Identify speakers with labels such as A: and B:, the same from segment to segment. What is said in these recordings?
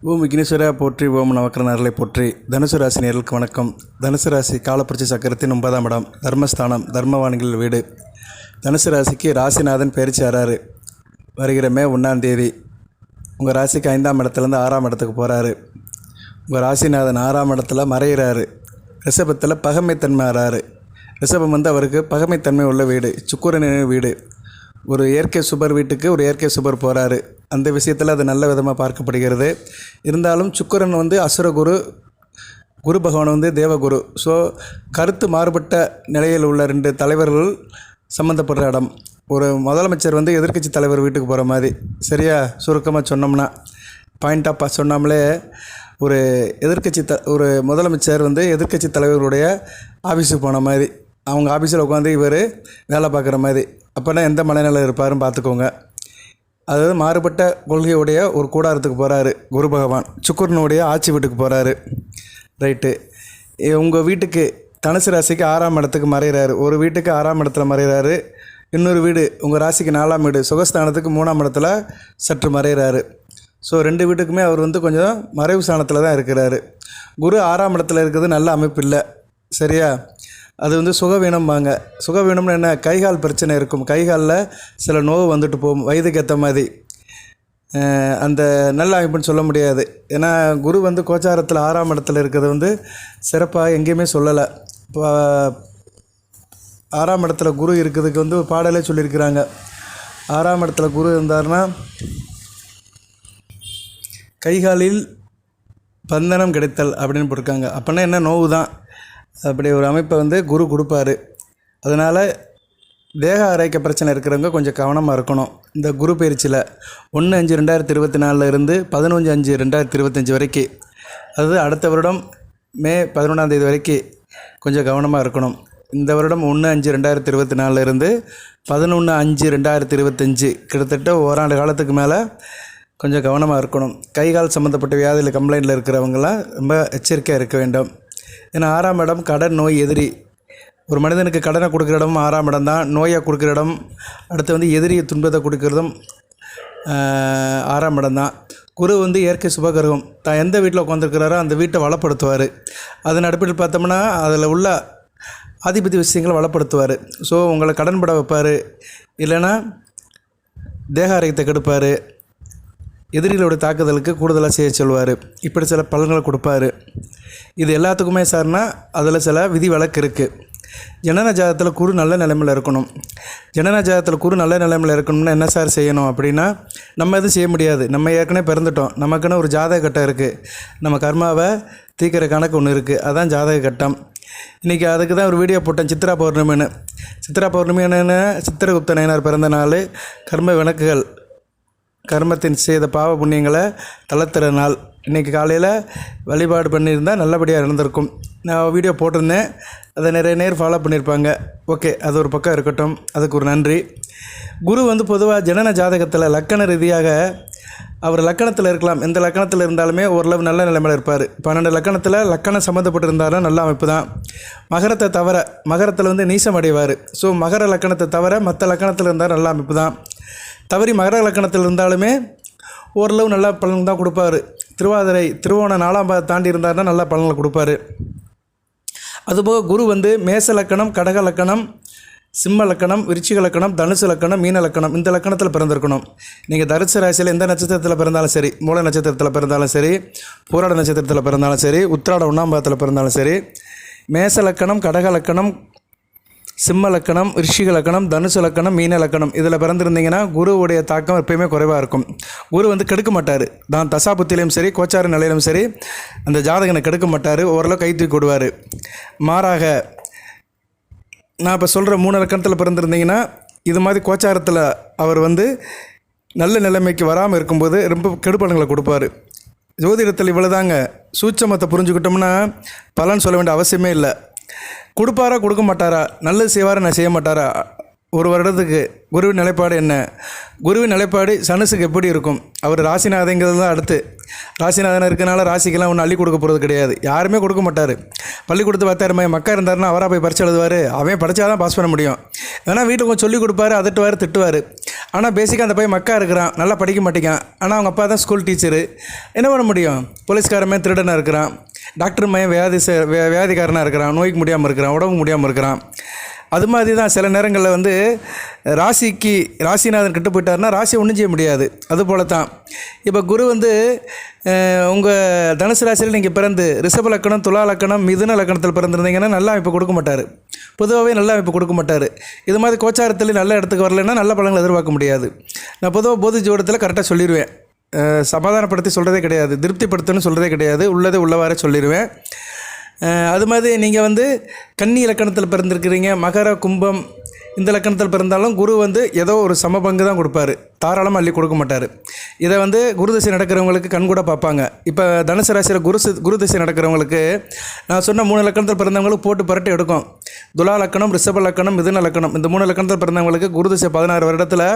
A: ஓம் விக்னேஸ்வரா போற்றி, ஓம் நவக்கிரனர்களை போற்றி. தனுசு ராசி நேயர்களுக்கு வணக்கம். தனுசு ராசி காலப்புரட்சி சக்கரத்தின் 9ஆம் இடம், தர்மஸ்தானம், தர்மவான்கள் வீடு. தனுசு ராசிக்கு ராசிநாதன் பயிற்சி ஆறாரு. வருகிற மே 1ஆம் தேதி உங்கள் ராசிக்கு 5ஆம் இடத்துலேருந்து 6ஆம் இடத்துக்கு போகிறாரு. உங்கள் ராசிநாதன் 6ஆம் இடத்துல மறைகிறாரு. ரிஷபத்தில் பகைமைத்தன்மை ஆறாரு. ரிஷபம் வந்து அவருக்கு பகைமைத்தன்மை உள்ள வீடு, சுக்கிரனின் வீடு. ஒரு இயற்கை சுபர் வீட்டுக்கு ஒரு இயற்கை சுபர் போகிறாரு. அந்த விஷயத்தில் அது நல்ல விதமாக பார்க்கப்படுகிறது. இருந்தாலும் சுக்கிரன் வந்து அசுரகுரு, குரு பகவான் வந்து தேவகுரு. ஸோ கருத்து மாறுபட்ட நிலையில் உள்ள 2 தலைவர்கள் சம்மந்தப்படுற இடம். ஒரு முதலமைச்சர் வந்து எதிர்க்கட்சி தலைவர் வீட்டுக்கு போகிற மாதிரி, சரியா சுருக்கமாக சொன்னோம்னா, பாயிண்டாக சொன்னாமலே, ஒரு எதிர்க்கட்சி ஒரு முதலமைச்சர் வந்து எதிர்க்கட்சி தலைவருடைய ஆஃபீஸுக்கு போன மாதிரி, அவங்க ஆஃபீஸில் உட்காந்து இவர் வேலை பார்க்குற மாதிரி. அப்போனா எந்த மனநிலை இருப்பாருன்னு பார்த்துக்கோங்க. அதாவது மாறுபட்ட கொள்கையுடைய ஒரு கூடாரத்துக்கு போகிறாரு குரு பகவான். சுக்கிரனுடைய ஆட்சி வீட்டுக்கு போகிறாரு. ரைட்டு. உங்கள் வீட்டுக்கு தனுசு ராசிக்கு 6ஆம் இடத்துக்கு மறைகிறாரு. ஒரு வீட்டுக்கு 6ஆம் இடத்துல மறைகிறாரு. இன்னொரு வீடு உங்கள் ராசிக்கு 4ஆம் வீடு சுகஸ்தானத்துக்கு 3ஆம் இடத்துல சற்று மறைகிறாரு. ஸோ 2 வீட்டுக்குமே அவர் வந்து கொஞ்சம் மறைவு ஸ்தானத்தில் தான் இருக்கிறாரு. குரு 6ஆம் இடத்துல இருக்கிறது நல்ல அமைப்பு இல்லை, சரியா. அது வந்து சுகவீனம்பாங்க. சுகவீனம்னு என்ன, கைகால் பிரச்சனை இருக்கும். கைகாலில் சில நோவு வந்துட்டு போகும் வயதுக்கு ஏற்ற மாதிரி. அந்த நல்ல அமைப்புன்னு சொல்ல முடியாது. ஏன்னா குரு வந்து கோச்சாரத்தில் 6ஆம் இடத்துல இருக்கிறது வந்து சிறப்பாக எங்கேயுமே சொல்லலை. இப்போ 6ஆம் இடத்துல குரு இருக்கிறதுக்கு வந்து பாடலே சொல்லியிருக்கிறாங்க. 6ஆம் இடத்துல குரு இருந்தார்னா கைகாலில் பந்தனம் கிடைத்தல் அப்படின்னு போட்டிருக்காங்க. அப்படின்னா என்ன, நோவு தான். அப்படி ஒரு அமைப்பை வந்து குரு கொடுப்பாரு. அதனால் தேக ஆரோக்கிய பிரச்சனை இருக்கிறவங்க கொஞ்சம் கவனமாக இருக்கணும். இந்த குரு பயிற்சியில் 1/5/2024 இருந்து 15/5/2025 வரைக்கும், அதாவது அடுத்த வருடம் மே 11ஆம் தேதி வரைக்கும் கொஞ்சம் கவனமாக இருக்கணும். இந்த வருடம் 1/5/2024 இருந்து 11/5/2025 கிட்டத்தட்ட ஓராண்டு காலத்துக்கு மேலே கொஞ்சம் கவனமாக இருக்கணும். கைகால் சம்மந்தப்பட்ட வியாதியில் கம்ப்ளைண்ட்டில் இருக்கிறவங்களாம் ரொம்ப எச்சரிக்கையாக இருக்க வேண்டும். ஏன்னா 6ஆம் இடம் கடன், நோய், எதிரி. ஒரு மனிதனுக்கு கடனை கொடுக்குற இடமும் 6ஆம் இடம் தான். நோயை கொடுக்குற இடம், அடுத்து வந்து எதிரியை துன்பத்தை கொடுக்குறதும் 6ஆம் இடம் தான். குரு வந்து இயற்கை சுபகிரகம். தான் எந்த வீட்டில் உட்காந்துருக்கிறாரோ அந்த வீட்டை வளப்படுத்துவார். அதன் அடிப்படையில் பார்த்தோம்னா அதில் உள்ள ஆதிபத்திய விஷயங்களை வளப்படுத்துவார். ஸோ உங்களை கடன் பட வைப்பார், இல்லைன்னா தேக ஆரோக்கியத்தை கெடுப்பார், எதிரிகளோட தாக்குதலுக்கு கூடுதலாக செய்ய சொல்வார். இப்படி சில பலன்களை கொடுப்பாரு. இது எல்லாத்துக்குமே சார்னா அதில் சில விதி வழக்கு இருக்குது. ஜனன ஜாதகத்தில் குரு நல்ல நிலைமையில் இருக்கணும். ஜனன ஜாதகத்தில் குரு நல்ல நிலைமையில் இருக்கணும்னா என்ன சார் செய்யணும் அப்படின்னா, நம்ம எதுவும் செய்ய முடியாது. நம்ம ஏற்கனவே பிறந்துட்டோம். நமக்குன்னு ஒரு ஜாதக கட்டம் இருக்குது. நம்ம கர்மாவை தீக்கிற கணக்கு ஒன்று இருக்குது, அதுதான் ஜாதக கட்டம். இன்றைக்கி அதுக்கு தான் ஒரு வீடியோ போட்டேன், சித்ரா பௌர்ணமின்னு. சித்ரா பௌர்ணமி என்னென்னு, சித்திரகுப்த நாயனார் பிறந்த நாள், கர்ம விளக்குகள், கர்மத்தின் செய்த பாவ புண்ணியங்களை தளர்த்துற நாள். இன்றைக்கி காலையில் வழிபாடு பண்ணியிருந்தால் நல்லபடியாக இருந்திருக்கும். நான் வீடியோ போட்டிருந்தேன், அதை நிறைய நேர் ஃபாலோ பண்ணியிருப்பாங்க. ஓகே, அது ஒரு பக்கம் இருக்கட்டும், அதுக்கு ஒரு நன்றி. குரு வந்து பொதுவாக ஜனன ஜாதகத்தில் லக்கண ரீதியாக அவர் லக்கணத்தில் இருக்கலாம். எந்த லக்கணத்தில் இருந்தாலுமே ஓரளவு நல்ல நிலைமையில் இருப்பார். 12 லக்கணத்தில் லக்கணம் சம்மந்தப்பட்டு இருந்தாலும் நல்ல அமைப்பு தான். மகரத்தை தவிர, மகரத்தில் வந்து நீசம் அடைவார். ஸோ மகர லக்கணத்தை தவிர மற்ற லக்கணத்தில் இருந்தால் நல்ல அமைப்பு தான். தவறி மகர லக்கணத்தில் இருந்தாலுமே ஓரளவு நல்ல பலன் தான் கொடுப்பாரு. திருவாதிரை, திருவோணம் 4ஆம் பாதம் தாண்டி இருந்தார்னா நல்ல பலன்களை கொடுப்பாரு. அதுபோக குரு வந்து மேச லக்கணம், கடக லக்கணம், சிம்ம லக்கணம், விருச்சிக லக்கணம், தனுசு லக்கணம், மீன லக்கணம், இந்த லக்கணத்தில் பிறந்திருக்கணும். நீங்கள் தனுசு ராசியில் எந்த நட்சத்திரத்தில் பிறந்தாலும் சரி, மூல நட்சத்திரத்தில் பிறந்தாலும் சரி, பூராட நட்சத்திரத்தில் பிறந்தாலும் சரி, உத்திராட 1ஆம் பாதத்தில் பிறந்தாலும் சரி, மேச லக்கணம், கடக லக்கணம், சிம்ம லக்கணம், ரிஷிக லக்கணம், தனுசு லக்கணம், மீன லக்கணம், இதில் பிறந்திருந்தீங்கன்னா குருவுடைய தாக்கம் எப்பயுமே குறைவாக இருக்கும். குரு வந்து கெடுக்க மாட்டார். தான் தசாபுத்திலையும் சரி, கோச்சார நிலையிலும் சரி, அந்த ஜாதகனை கெடுக்க மாட்டார். ஓரளவு கை தூக்கி விடுவார். மாறாக நான் இப்போ சொல்கிற 3 லக்கணத்தில் பிறந்திருந்தீங்கன்னா இது மாதிரி கோச்சாரத்தில் அவர் வந்து நல்ல நிலைமைக்கு வராமல் இருக்கும்போது ரொம்ப கெடுபலன்களை கொடுப்பார். ஜோதிடத்தில் இவ்வளோதாங்க. சூட்சமத்தை புரிஞ்சுக்கிட்டோம்னா பலன் சொல்ல வேண்டிய அவசியமே இல்லை. கொடுப்பாரா, கொடுக்க மாட்டாரா, நல்லது செய்வாரா, நான் செய்ய மாட்டாரா, ஒரு வருடத்துக்கு குருவின் நிலைப்பாடு என்ன? குருவின் நிலைப்பாடு சனுசுக்கு எப்படி இருக்கும்? அவர் ராசிநாதங்கிறது தான் அடுத்து. ராசிநாதன் இருக்கனால ராசிக்கெல்லாம் ஒன்றும் அள்ளி கொடுக்க போகிறது கிடையாது, யாருமே கொடுக்க மாட்டார். பள்ளிக்கூடத்து 10,000 மக்கா இருந்தாருன்னா அவராக போய் பரிசு எழுதுவார், அவன் படித்தா தான் பாஸ் பண்ண முடியும். ஏன்னா வீட்டுக்கு கொஞ்சம் சொல்லிக் கொடுப்பாரு, அதட்டுவார், திட்டுவார். ஆனால் பேசிக்காக அந்த பையன் மக்கா இருக்கிறான், நல்லா படிக்க மாட்டேங்கான். ஆனால் அவங்க அப்பா தான் ஸ்கூல் டீச்சரு, என்ன பண்ண முடியும்? போலீஸ்காரமே திருடனாக இருக்கிறான், டாக்டர் மையம் வியாதிக்காரனாக இருக்கிறான், நோய்க்கு முடியாமல் இருக்கிறான், உடம்புக்கு முடியாமல் இருக்கிறான். அது மாதிரி தான் சில நேரங்களில் வந்து ராசிநாதன் கெட்டு போயிட்டாருன்னா ராசியை ஒன்றும் செய்ய முடியாது. அதுபோல தான் இப்போ குரு வந்து உங்கள் தனுசு ராசியில் நீங்கள் பிறந்து ரிஷப லக்கணம், துலா லக்கணம், மிதுன லக்கணத்தில் பிறந்திருந்தீங்கன்னா நல்ல அமைப்பு கொடுக்க மாட்டார். பொதுவாகவே நல்ல அமைப்பு கொடுக்க மாட்டார். இது மாதிரி கோச்சாரத்தில் நல்ல இடத்துக்கு வரலைன்னா நல்ல பலன்களை எதிர்பார்க்க முடியாது. நான் பொதுவாக போதி ஜோடத்தில் கரெக்டாக சொல்லிடுவேன், சமாதானப்படுத்தி சொல்கிறதே கிடையாது, திருப்திப்படுத்தணும்னு சொல்கிறதே கிடையாது, உள்ளதே உள்ளவாறே சொல்லிடுவேன். அது மாதிரி நீங்கள் வந்து கன்னி இலக்கணத்தில் பிறந்திருக்கிறீங்க, மகர கும்பம் இந்த லக்கணத்தில் பிறந்தாலும் குரு வந்து ஏதோ ஒரு சமபங்கு தான் கொடுப்பாரு, தாராளமாக அள்ளி கொடுக்க மாட்டார். இதை வந்து குரு திசை நடக்கிறவங்களுக்கு கண்கூட பார்ப்பாங்க. இப்போ தனுசு ராசியில் குரு திசை நடக்கிறவங்களுக்கு நான் சொன்ன 3 லக்கணத்தில் பிறந்தவங்களுக்கு போட்டு பரட்டு எடுக்கும். துலா லக்கணம், ரிஷப லக்கணம், மிதுன லக்கணம் இந்த 3 லக்கணத்தில் பிறந்தவங்களுக்கு குரு திசை 16 வருடத்தில்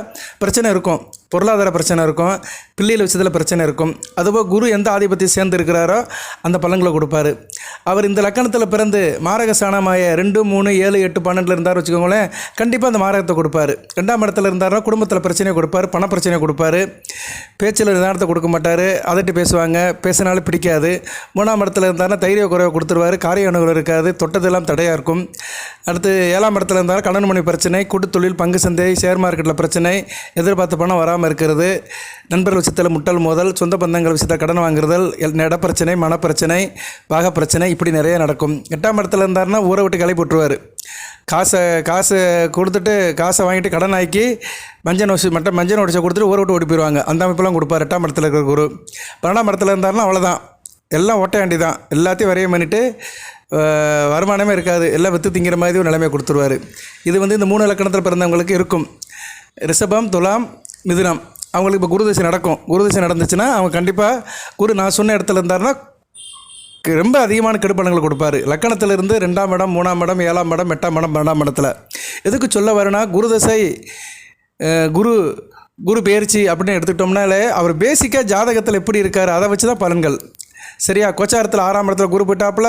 A: பிரச்சனை இருக்கும். பொருளாதார பிரச்சனை இருக்கும், பிள்ளைகள் விஷயத்தில் பிரச்சனை இருக்கும். அதுபோல் குரு எந்த ஆதிபத்தியம் சேர்ந்து இருக்கிறாரோ அந்த பலன்களை கொடுப்பாரு. அவர் இந்த லக்கணத்தில் பிறந்து மாரக சாணமாய 2, 3, 7, 8, 12 இருந்தார் வச்சுக்கோங்களேன், கண்டிப்பாக அந்த மாரகத்தை கொடுப்பாரு. 2ஆம் இடத்துல இருந்தாருன்னா குடும்பத்தில் பிரச்சனையை கொடுப்பாரு, பண பிரச்சனையை கொடுப்பாரு, பேச்சில் நிதானத்தை கொடுக்க மாட்டார், அதட்டு பேசுவாங்க, பேசினாலும் பிடிக்காது. 3ஆம் இடத்துல இருந்தாருன்னா தைரிய குறைவை கொடுத்துருவார், காரிய அணுகுகள் இருக்காது, தொட்டதெல்லாம் தடையாக இருக்கும். அடுத்து 7ஆம் இடத்துல இருந்தாலும் கடன் மணி பிரச்சனை, கூட்டுத்தொழில், பங்கு சந்தை, ஷேர் மார்க்கெட்டில் பிரச்சனை, எதிர்பார்த்த பணம் வராமல் இருக்கிறது, நண்பர்கள் விஷயத்தில் முட்டல் மோதல், சொந்த பந்தங்கள் விஷயத்தில் கடன் வாங்குறதல், இட பிரச்சனை, மனப்பிரச்சனை, பாக பிரச்சனை, இப்படி நிறைய நடக்கும். 8ஆம் இடத்துல இருந்தாருன்னா ஊரை விட்டு கிளப்பி விட்டுருவார். காசை கொடுத்துட்டு காசை வாங்கிட்டு கடன் ஆக்கி மஞ்சள் நோட்டீஸை கொடுத்துட்டு ஊரை விட்டு ஓடி போயிடுவாங்க. அந்த அமைப்பெல்லாம் கொடுப்பார் 8ஆம் இடத்துல இருக்கிற குரு. 12ஆம் இடத்துல இருந்தாருன்னா அவ்வளோதான், எல்லாம் ஒட்ட வேண்டி தான், எல்லாத்தையும் வரைய பண்ணிவிட்டு வருமானமே இருக்காது, எல்லாம் விற்று திங்கிற மாதிரி ஒரு நிலைமையை கொடுத்துருவார். இது வந்து இந்த 3 இலக்கணத்தில் பிறந்தவங்களுக்கு இருக்கும். ரிஷபம், துலாம், மிதுனம் அவங்களுக்கு இப்போ குரு திசை நடக்கும். குரு திசை நடந்துச்சுன்னா அவங்க கண்டிப்பாக குரு நான் சொன்ன இடத்துல இருந்தாருன்னா ரொம்ப அதிகமான கெடுபலன்களை கொடுப்பாரு. லக்கணத்திலிருந்து 2ஆம் இடம், 3ஆம் இடம், 7ஆம் இடம், 8ஆம் இடம், 12ஆம் இடத்துல. எதுக்கு சொல்ல வரேன்னா குரு தசை, குரு பெயர்ச்சி அப்படின்னு எடுத்துக்கிட்டோம்னாலே அவர் பேசிக்காக ஜாதகத்தில் எப்படி இருக்கார் அதை வச்சு தான் பலன்கள். சரியா? கோச்சாரத்தில் 6ஆம் இடத்துல குரு போயிட்டாப்புல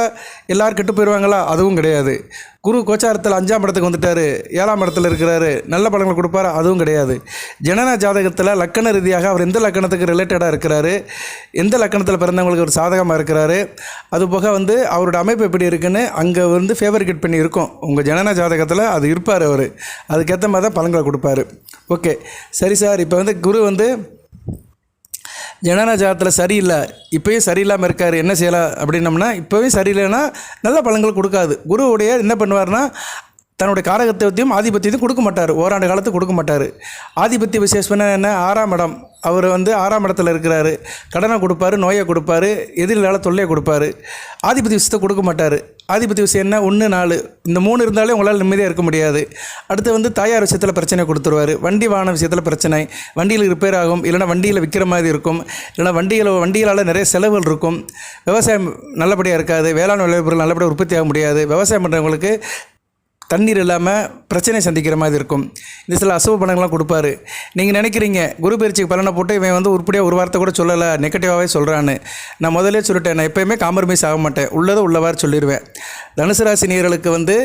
A: எல்லோரும் கெட்டு போயிடுவாங்களா? அதுவும் கிடையாது. குரு கோச்சாரத்தில் 5ஆம் இடத்துக்கு வந்துட்டார், 7ஆம் இடத்துல இருக்கிறாரு, நல்ல பலன்கள் கொடுப்பாரு? அதுவும் கிடையாது. ஜனன ஜாதகத்தில் லக்கண ரீதியாக அவர் எந்த லக்கணத்துக்கு ரிலேட்டடாக இருக்கிறாரு, எந்த லக்கணத்தில் பிறந்தவங்களுக்கு ஒரு சாதகமாக இருக்கிறாரு, அதுபோக வந்து அவரோட அமைப்பு எப்படி இருக்குன்னு அங்கே வந்து ஃபேவரிகேட் பண்ணி இருக்கும். உங்கள் ஜனன ஜாதகத்தில் அது இருப்பார் அவர், அதுக்கேற்ற மாதிரி தான் பலன்களை கொடுப்பாரு. ஓகே, சரி சார். இப்போ வந்து குரு வந்து ஜனன ஜாதகத்தில் சரியில்லை, இப்போயும் சரியில்லாமல் இருக்கார், என்ன செய்யலாம் அப்படின்னம்னா, இப்போவும் சரியில்லைன்னா நல்ல பலன்கள் கொடுக்காது. குருவுடைய என்ன பண்ணுவார்னா தன்னுடைய காரகத்தையும் ஆதிபத்தியத்தையும் கொடுக்க மாட்டார், ஓராண்டு காலத்துக்கு கொடுக்க மாட்டார். ஆதிபத்திய விசேஷம் என்ன? 6ஆம் இடம். அவர் வந்து 6ஆம் இடத்துல இருக்கிறாரு, கடனை கொடுப்பாரு, நோயை கொடுப்பாரு, எதிரிலால் தொல்லையை கொடுப்பாரு. ஆதிபத்திய விஷயத்தை கொடுக்க மாட்டார். ஆதிபத்திய விஷயம் என்ன? 1, 4 இந்த 3 இருந்தாலே உங்களால் நிம்மதியாக இருக்க முடியாது. அடுத்து வந்து தாயார் விஷயத்தில் பிரச்சனை கொடுத்துருவார், வண்டி வாகன விஷயத்தில் பிரச்சனை, வண்டியில் ரிப்பேர் ஆகும், இல்லைனா வண்டியில் விற்கிற மாதிரி இருக்கும், இல்லைனா வண்டிகளால் நிறைய செலவுகள் இருக்கும், விவசாயம் நல்லபடியாக இருக்காது, வேளாண் விளைபொருள் நல்லபடியாக உற்பத்தி ஆக முடியாது, விவசாயம் பண்ணுறவங்களுக்கு தண்ணீர் இல்லாமல் பிரச்சனை சந்திக்கிற மாதிரி இருக்கும். இந்த சில அசுப பலன்கள்லாம் கொடுப்பாரு. நீங்கள் நினைக்கிறீங்க குரு பயிற்சிக்கு பலனை போட்டு இவன் வந்து உருப்படியாக ஒரு வார்த்தை கூட சொல்லலை, நெகட்டிவாகவே சொல்கிறான்னு. நான் முதலே சொல்லிட்டேன், நான் எப்போயுமே காம்ப்ரமைஸ் ஆக மாட்டேன், உள்ளதை உள்ளவாறு சொல்லிடுவேன். தனுசு ராசி நேயர்களுக்கு வந்து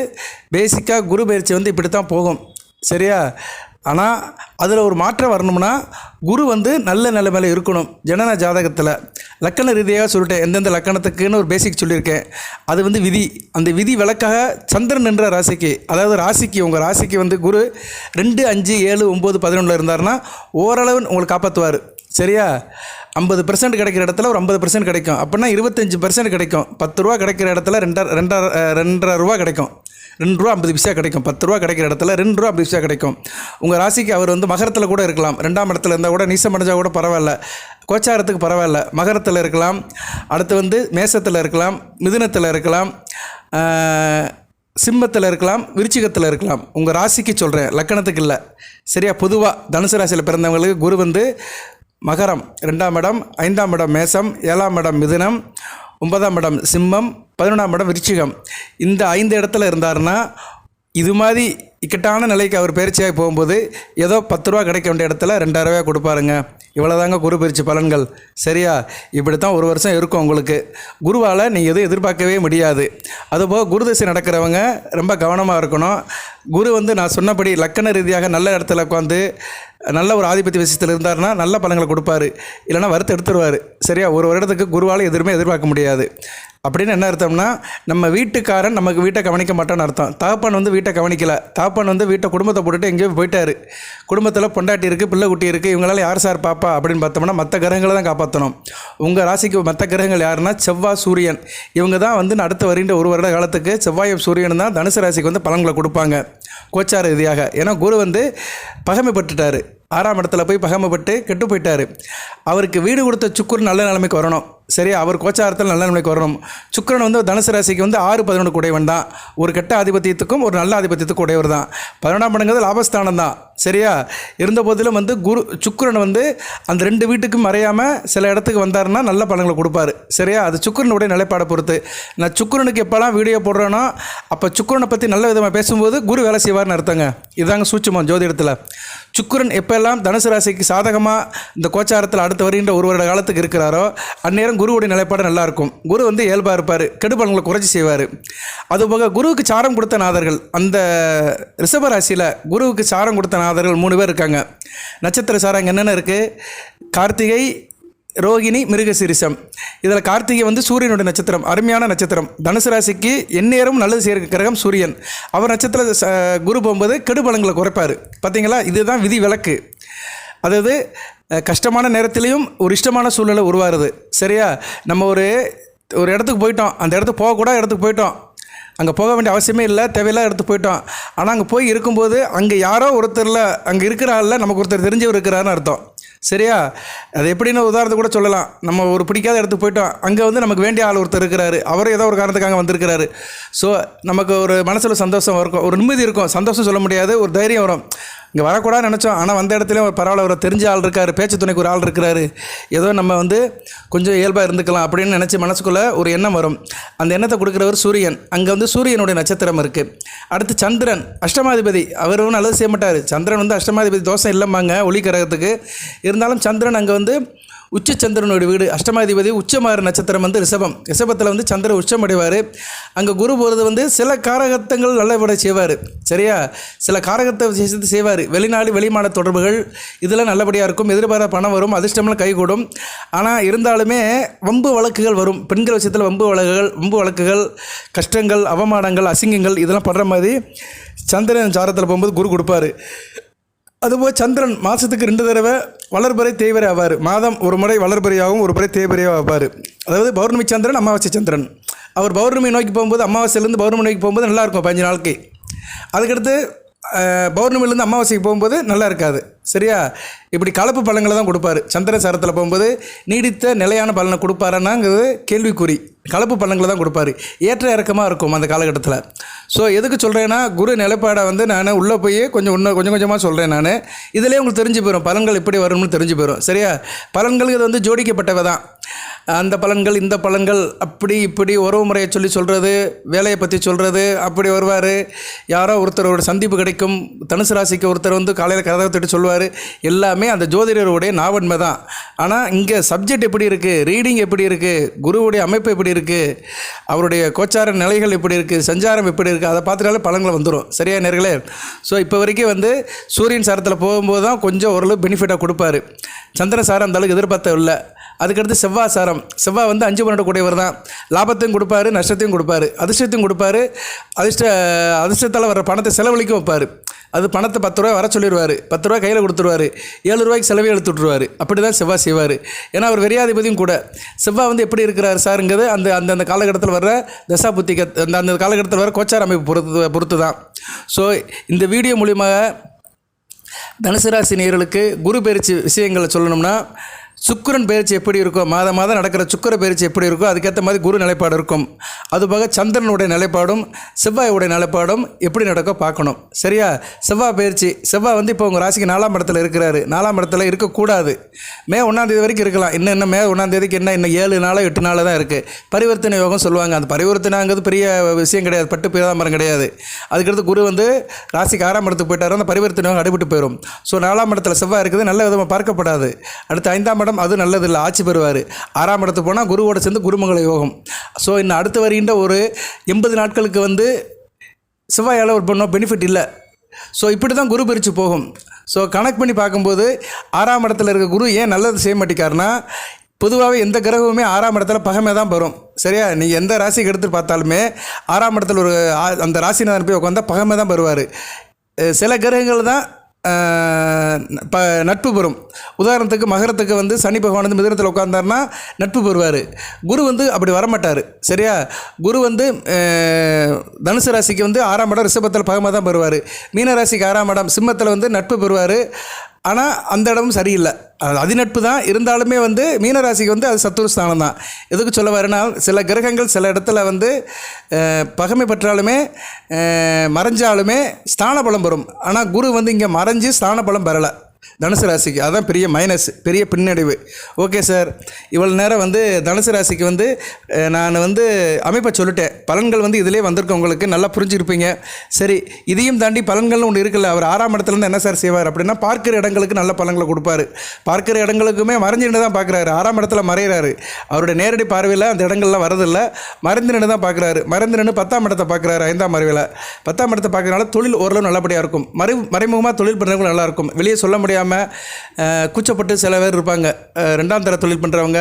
A: பேசிக்காக குரு பயிற்சி வந்து இப்படி தான் போகும். சரியா? ஆனால் அதில் ஒரு மாற்றம் வரணும்னா குரு வந்து நல்ல நிலைமையில் இருக்கணும். ஜனன ஜாதகத்தில் லக்கண ரீதியாக சொல்லிட்டேன், எந்தெந்த லக்கணத்துக்குன்னு ஒரு பேசிக் சொல்லியிருக்கேன். அது வந்து விதி. அந்த விதி விளக்காக சந்திரன் என்ற ராசிக்கு, அதாவது ராசிக்கு, உங்கள் ராசிக்கு வந்து குரு 2, 5, 7, 9, 11 இருந்தாருன்னா ஓரளவு உங்களுக்கு காப்பாற்றுவார். சரியா? 50% கிடைக்கிற இடத்துல ஒரு 50% கிடைக்கும். அப்படின்னா 25% கிடைக்கும். 10 ரூபா கிடைக்கிற இடத்துல 2.5 ரூபா கிடைக்கும். 2 ரூபா 50 பைசா கிடைக்கும். 10 ரூபா கிடைக்கிற இடத்துல 2 ரூபா 50 பைசா கிடைக்கும். உங்கள் ராசிக்கு அவர் வந்து மகரத்தில் கூட இருக்கலாம், 2ஆம் இடத்துல இருந்தால் கூட நீசம் அடைஞ்சால் கூட பரவாயில்ல, கோச்சாரத்துக்கு பரவாயில்ல, மகரத்தில் இருக்கலாம், அடுத்து வந்து மேசத்தில் இருக்கலாம், மிதுனத்தில் இருக்கலாம், சிம்மத்தில் இருக்கலாம், விருச்சிகத்தில் இருக்கலாம். உங்கள் ராசிக்கு சொல்கிறேன், லக்கணத்துக்கு இல்லை. சரியா? பொதுவாக தனுசு ராசியில் பிறந்தவங்களுக்கு குரு வந்து மகரம், 2ஆம் இடம், 5ஆம் இடம் மேசம், 7ஆம் இடம் மிதுனம், 9ஆம் இடம் சிம்மம், 11ஆம் இடம் விருச்சிகம், இந்த 5 இடத்துல இருந்தாருன்னா இது மாதிரி இக்கட்டான நிலைக்கு அவர் பயிற்சியாகி போகும்போது ஏதோ 10 ரூபா கிடைக்க வேண்டிய இடத்துல 2000 ரூபாய் கொடுப்பாருங்க. இவ்வளோதாங்க குரு பயிற்சி பலன்கள். சரியா? இப்படி தான் ஒரு வருஷம் இருக்கும் உங்களுக்கு. குருவால் நீங்கள் எதுவும் எதிர்பார்க்கவே முடியாது. அதுபோக குரு திசை நடக்கிறவங்க ரொம்ப கவனமாக இருக்கணும். குரு வந்து நான் சொன்னபடி லக்கண ரீதியாக நல்ல இடத்துல உட்காந்து நல்ல ஒரு ஆதிபத்திய விஷயத்தில் இருந்தார்னா நல்ல பலன்களை கொடுப்பாரு, இல்லைனா வறுத்து எடுத்துருவார். சரியா? ஒரு வருடத்துக்கு குருவால் எதுவுமே எதிர்பார்க்க முடியாது. அப்படின்னு என்ன அர்த்தம்னா, நம்ம வீட்டுக்காரன் நமக்கு வீட்டை கவனிக்க மாட்டோன்னு அர்த்தம். தகப்பன் வந்து வீட்டை கவனிக்கலை, தகப்பன் வந்து வீட்டை குடும்பத்தை போட்டுட்டு எங்கேயோ போயிட்டார். குடும்பத்தில் பொண்டாட்டி இருக்குது, பிள்ளை குட்டி இருக்குது, இவங்களால யார் சார் பாப்பா அப்படின்னு பார்த்தோம்னா மற்ற கிரகங்களை தான் காப்பாற்றணும். உங்கள் ராசிக்கு மற்ற கிரகங்கள் யாருன்னா செவ்வாய், சூரியன். இவங்க தான் வந்து அடுத்து வருகின்ற ஒரு வருட காலத்துக்கு செவ்வாயும் சூரியன் தான் தனுசு ராசிக்கு வந்து பலன்களை கொடுப்பாங்க கோச்சார ரீதியாக. ஏன்னா குரு வந்து பகைமைப்பட்டுட்டார், 6ஆம் இடத்துல போய் பகைமைப்பட்டு கெட்டு போயிட்டார். அவருக்கு வீடு கொடுத்த சுக்கிரன் நல்ல நிலைமைக்கு வரணும். சரியா? அவர் கோச்சாரத்தில் நல்ல நிலைமைக்கு வரணும். சுக்கிரன் வந்து தனுசு ராசிக்கு வந்து 6-11 உடையவன் தான். ஒரு கெட்ட ஆதிபத்தியத்துக்கும் ஒரு நல்ல ஆதிபத்தியத்துக்கும் உடையவர் தான். 11ஆம் இடங்கிறது லாபஸ்தானம் தான். சரியா? இருந்த போதிலும் வந்து சுக்கிரன் வந்து அந்த 2 வீட்டுக்கும் மறையாமல் சில இடத்துக்கு வந்தாருன்னா நல்ல பலன்களை கொடுப்பாரு. சரியா? அது சுக்கிரனுடைய நிலைப்பாடை பொறுத்து. நான் சுக்கிரனுக்கு எப்போல்லாம் வீடியோ போடுறேனோ அப்போ சுக்கிரனை பற்றி நல்ல விதமாக பேசும்போது குரு வேலை செய்வார்னு அர்த்தங்க. இதாங்க சூட்சுமம் ஜோதிடத்தில். சுக்கிரன் எப்போல்லாம் தனுசு ராசிக்கு சாதகமாக இந்த கோச்சாரத்தில் அடுத்து வருகின்ற ஒரு வருட காலத்துக்கு இருக்கிறாரோ அந்நேரம் குருவுடைய நிலைப்பாடு நல்லாயிருக்கும். குரு வந்து இயல்பாக இருப்பார், கெடுபலன்களை குறைச்சி செய்வார். அதுபோக குருவுக்கு சாரம் கொடுத்த நாதர்கள், அந்த ரிஷப ராசியில் குருவுக்கு சாரம் கொடுத்த நாதர்கள் 3 பேர் இருக்காங்க. நட்சத்திர சாரம் என்னென்ன இருக்குது? கார்த்திகை, ரோகிணி, மிருகசீரிஷம். இதில் கார்த்திகை வந்து சூரியனுடைய நட்சத்திரம், அருமையான நட்சத்திரம். தனுசு ராசிக்கு எந்நேரம் நல்லது செய்கிற கிரகம் சூரியன். அவர் நட்சத்திரத்தில் குரு போகும்போது கெடுபலங்களை குறைப்பார். பார்த்தீங்களா? இதுதான் விதி விலக்கு. அதாவது கஷ்டமான நேரத்திலையும் ஒரு இஷ்டமான சூழ்நிலை உருவாகுது. சரியா? நம்ம ஒரு இடத்துக்கு போயிட்டோம், அந்த இடத்துக்கு போகக்கூடாத இடத்துக்கு போயிட்டோம், அங்கே போக வேண்டிய அவசியமே இல்லை, தேவையில்லாத இடத்துக்கு போயிட்டோம். ஆனால் அங்கே போய் இருக்கும்போது அங்கே யாரோ ஒருத்தரில் அங்கே இருக்கிற ஆளில் நமக்கு ஒருத்தர் தெரிஞ்சவர் இருக்கிறாருன்னு அர்த்தம். சரியா? அது எப்படின்னு உதாரணத்துக்கு கூட சொல்லலாம். நம்ம ஒரு பிடிக்காத இடத்துக்கு போயிட்டோம், அங்கே வந்து நமக்கு வேண்டிய ஆள் ஒருத்தர் இருக்கிறாரு, அவர் ஏதோ ஒரு காரணத்துக்காக வந்திருக்கிறாரு. ஸோ நமக்கு ஒரு மனசில் சந்தோஷம் இருக்கும், ஒரு நிம்மதி இருக்கும். சந்தோஷம் சொல்ல முடியாது, ஒரு தைரியம் வரும். இங்கே வரக்கூடாதுன்னு நினச்சோம், ஆனால் வந்த இடத்துலையும் ஒரு பரவாயில்ல, ஒரு தெரிஞ்ச ஆள் இருக்கார், பேச்சு துணைக்கு ஒரு ஆள் இருக்கிறாரு, ஏதோ நம்ம வந்து கொஞ்சம் இயல்பாக இருந்துக்கலாம் அப்படின்னு நினச்சி மனசுக்குள்ளே ஒரு எண்ணம் வரும். அந்த எண்ணத்தை கொடுக்குறவர் சூரியன். அங்கே வந்து சூரியனுடைய நட்சத்திரம் இருக்குது. அடுத்து சந்திரன் அஷ்டமாதிபதி, அவரும் நல்லது செய்ய மாட்டார். சந்திரன் வந்து அஷ்டமாதிபதி தோஷம் இல்லைம்பாங்க ஒளி கிரகத்துக்கு. இருந்தாலும் சந்திரன் அங்கே வந்து உச்சச்சந்திரனுடைய வீடு, அஷ்டமாதிபதி உச்சமாறு நட்சத்திரம் வந்து ரிஷபம். ரிஷபத்தில் வந்து சந்திரன் உச்சமடைவார். அங்கே குரு போகிறது வந்து சில காரகத்தங்கள் நல்லபட செய்வார். சரியா? சில காரகத்தை விஷயத்தை செய்வார். வெளிநாடு வெளிமாநில தொடர்புகள் இதெல்லாம் நல்லபடியாக இருக்கும். எதிர்பாராத பணம் வரும், அதிர்ஷ்டமெல்லாம் கைகூடும். ஆனால் இருந்தாலுமே வம்பு வழக்குகள் வரும். பெண்கள் விஷயத்தில் வம்பு வழக்குகள், கஷ்டங்கள், அவமானங்கள், அசிங்கங்கள் இதெல்லாம் படுற மாதிரி சந்திரன் சாரத்தில் போகும்போது குரு கொடுப்பார். அதுபோல் சந்திரன் மாதத்துக்கு 2 தடவை வளர்பறை தேய்வரை ஆவார். மாதம் ஒரு முறை வளர்பறையாகவும் ஒரு முறை தேய்வரையாகவும் ஆவார். அதாவது பௌர்ணமி சந்திரன், அமாவாசை சந்திரன். அவர் பௌர்ணமி நோக்கி போகும்போது, அமாவாசையிலேருந்து பௌர்ணமி நோக்கி போகும்போது நல்லாயிருக்கும் 15 நாளைக்கு. அதுக்கடுத்து பௌர்ணமிலேருந்து அமாவாசைக்கு போகும்போது நல்லா இருக்காது. சரியா? இப்படி கலப்பு பலன்களை தான் கொடுப்பார். சந்திர சாரத்தில் போகும்போது நீடித்த நிலையான பலனை கொடுப்பாருன்னாங்கிறது கேள்விக்குறி. கலப்பு பலன்களை தான் கொடுப்பார். ஏற்ற இறக்கமாக இருக்கும் அந்த காலகட்டத்தில். ஸோ எதுக்கு சொல்கிறேன்னா, குரு நிலைப்பாடை வந்து நான் உள்ளே போய் கொஞ்சம் கொஞ்சமாக சொல்கிறேன். நான் இதிலே உங்களுக்கு தெரிஞ்சு போயிடும், பலன்கள் எப்படி வரும்னு தெரிஞ்சு போயிடும். சரியா? பலன்கள் இது வந்து ஜோடிக்கப்பட்டவை தான். அந்த பலன்கள் இந்த பலன்கள் அப்படி இப்படி உறவு முறையை சொல்கிறது, வேலையை பற்றி சொல்கிறது, அப்படி வருவார். யாரோ ஒருத்தரோட சந்திப்பு கிடைக்கும். தனுசு ராசிக்கு ஒருத்தர் வந்து காலையில் கதவை தட்டி சொல்லுவார். எல்லாமே அந்த ஜோதிடருடைய நாவன்மை தான். ஆனால் இங்கே சப்ஜெக்ட் எப்படி இருக்குது, ரீடிங் எப்படி இருக்குது, குருவுடைய அமைப்பு எப்படி இருக்குது, அவருடைய கோச்சார நிலைகள் எப்படி இருக்குது, சஞ்சாரம் எப்படி இருக்குது, அதை பார்த்துட்டாலே பலன்களை வந்துடும். சரியா நேர்களே? ஸோ இப்போ வரைக்கும் வந்து சூரியன் சாரத்தில் போகும்போது தான் கொஞ்சம் ஓரளவு பெனிஃபிட்டாக கொடுப்பாரு. சந்திர சாரம் அந்த அளவுக்கு எதிர்பார்த்த இல்லை. அதுக்கடுத்து செவ்வாய் சாரம். செவ்வாய் வந்து 5 கூடியவர் தான். லாபத்தையும் கொடுப்பாரு, நஷ்டத்தையும் கொடுப்பாரு, அதிர்ஷ்டத்தையும் கொடுப்பாரு. அதிர்ஷ்டத்தால் வர பணத்தை செலவழிக்க வைப்பார். அது பணத்தை 10 ரூபா வர சொல்லிடுவார், 10 ரூபா கையில் கொடுத்துருவார், 7 ரூபாய்க்கு செலவே எடுத்து விட்ருவார். அப்படி தான் செவ்வாய் செய்வார். ஏன்னா அவர் வெறியாதிபதியும் கூட. செவ்வாய் வந்து எப்படி இருக்கிறார் சாருங்கிறது அந்த காலகட்டத்தில் வர்ற தசா புத்திக்கு அந்த காலகட்டத்தில் வர கோச்சார அமைப்பு பொறுத்து தான். ஸோ இந்த வீடியோ மூலியமாக தனுசு ராசி நேயர்களுக்கு குரு பயிற்சி விஷயங்களை சொல்லணும்னா, சுக்கிரன் பயிற்சி எப்படி இருக்கோ, மாதம் மாதம் நடக்கிற சுக்கிர பயிற்சி எப்படி இருக்கோ அதுக்கேற்ற மாதிரி குரு நிலைப்பாடு இருக்கும். அதுபோக சந்திரனுடைய நிலைப்பாடும் செவ்வாயுடைய நிலைப்பாடும் எப்படி நடக்கோ பார்க்கணும். சரியா? செவ்வாய் பயிற்சி, செவ்வாய் வந்து இப்போ உங்கள் ராசிக்கு 4ஆம் இடத்துல இருக்கிறாரு. 4ஆம் இடத்துல இருக்கக்கூடாது. மே 1ஆம் தேதி வரைக்கும் இருக்கலாம். இன்னும் மே 1ஆம் தேதிக்கு இன்னும் 7 நாளோ 8 நாளோ தான் இருக்குது. பரிவர்த்தனை யோகம் சொல்லுவாங்க. அந்த பரிவர்த்தனைங்கிறது பெரிய விஷயம் கிடையாது, பட்டு பேதாமரம் கிடையாது. அதுக்கடுத்து குரு வந்து ராசிக்கு 6ஆம் இடத்துக்கு போயிட்டாரு, அந்த பரிவர்த்தனை யோகம் அடிபட்டு போயிடும். ஸோ 4ஆம் இடத்துல செவ்வாய் இருக்குது, நல்ல விதமாக பார்க்கப்படாது. அடுத்து 5ஆம் இடம், அது நல்லது இல்லை, ஆட்சி பெறுவார். 6ஆம் இடத்துக்கு போனால் குருவோட சேர்ந்து குருமங்கள யோகம். ஸோ இன்னும் அடுத்து வருகின்ற ஒரு 80 நாட்களுக்கு வந்து செவ்வாயால் ஒரு பெனிஃபிட் இல்லை. ஸோ இப்படி தான் குரு பிரித்து போகும். ஸோ கணக்கு பண்ணி பார்க்கும்போது 6ஆம் இடத்துல இருக்க குரு ஏன் நல்லது செய்ய மாட்டேக்காருன்னா, பொதுவாகவே எந்த கிரகமுமே 6ஆம் இடத்துல பகமை தான் வரும். சரியா? நீங்கள் எந்த ராசிக்கு எடுத்து பார்த்தாலுமே 6ஆம் இடத்துல ஒரு அந்த ராசிநாதன் போய் உட்காந்தா பகமை தான் வருவார். சில கிரகங்கள் தான் நட்பு பெறும். உதாரணத்துக்கு மகரத்துக்கு வந்து சனி பகவான் வந்து மிதுனத்தில் உட்கார்ந்தார்னா நட்பு பெறுவார். குரு வந்து அப்படி வரமாட்டார். சரியா? குரு வந்து தனுசு ராசிக்கு வந்து 6ஆம் இடம் ரிஷபத்தில் பகமாக தான் பெறுவார். மீன ராசிக்கு 6ஆம் இடம் சிம்மத்தில் வந்து நட்பு பெறுவார். ஆனால் அந்த இடமும் சரியில்லை, அதிநட்பு தான். இருந்தாலுமே வந்து மீனராசிக்கு வந்து அது சத்துரு ஸ்தானம் தான். எதுக்கு சொல்ல வரேன்னா, சில கிரகங்கள் சில இடத்துல வந்து பகமை பெற்றாலுமே மறைஞ்சாலுமே ஸ்தான பலம் பெறும். ஆனால் குரு வந்து இங்கே மறைஞ்சு ஸ்தான பலம் பெறலை தனுசு ராசிக்கு. அதுதான் பெரிய மைனஸ், பெரிய பின்னடைவு. ஓகே சார், இவ்வளோ நேரம் வந்து தனுசு ராசிக்கு வந்து நான் வந்து அமைப்பை சொல்லிட்டேன். பலன்கள் வந்து இதிலே வந்திருக்கோம், உங்களுக்கு நல்லா புரிஞ்சுருப்பீங்க. சரி, இதையும் தாண்டி பலன்கள்னு ஒன்று இருக்குல்ல. அவர் 6ஆம் இடத்துலேருந்து என்ன சார் செய்வார் அப்படின்னா, பார்க்குற இடங்களுக்கு நல்ல பலன்களை கொடுப்பாரு. பார்க்குற இடங்களுக்குமே மறைஞ்சிட்டு தான் பார்க்குறாரு. 6ஆம் இடத்துல மறைகிறாரு. அவருடைய நேரடி பார்வையில் அந்த இடங்கள்லாம் வரதில்லை, மறைந்து நின்று தான் பார்க்குறாரு. மறைந்து நின்று 10ஆம் இடத்தை பார்க்குறாரு. 5ஆம் பார்வையில் 10ஆம் இடத்தை பார்க்குறதுனால தொழில் ஓரளவு நல்லபடியாக இருக்கும். மறைமுகமாக தொழில் பண்ணுறவங்க நல்லாயிருக்கும். வெளியே சொல்ல முடியாமல் கூச்சப்பட்டு சில பேர் இருப்பாங்க. 2ஆம் தர தொழில் பண்ணுறவங்க,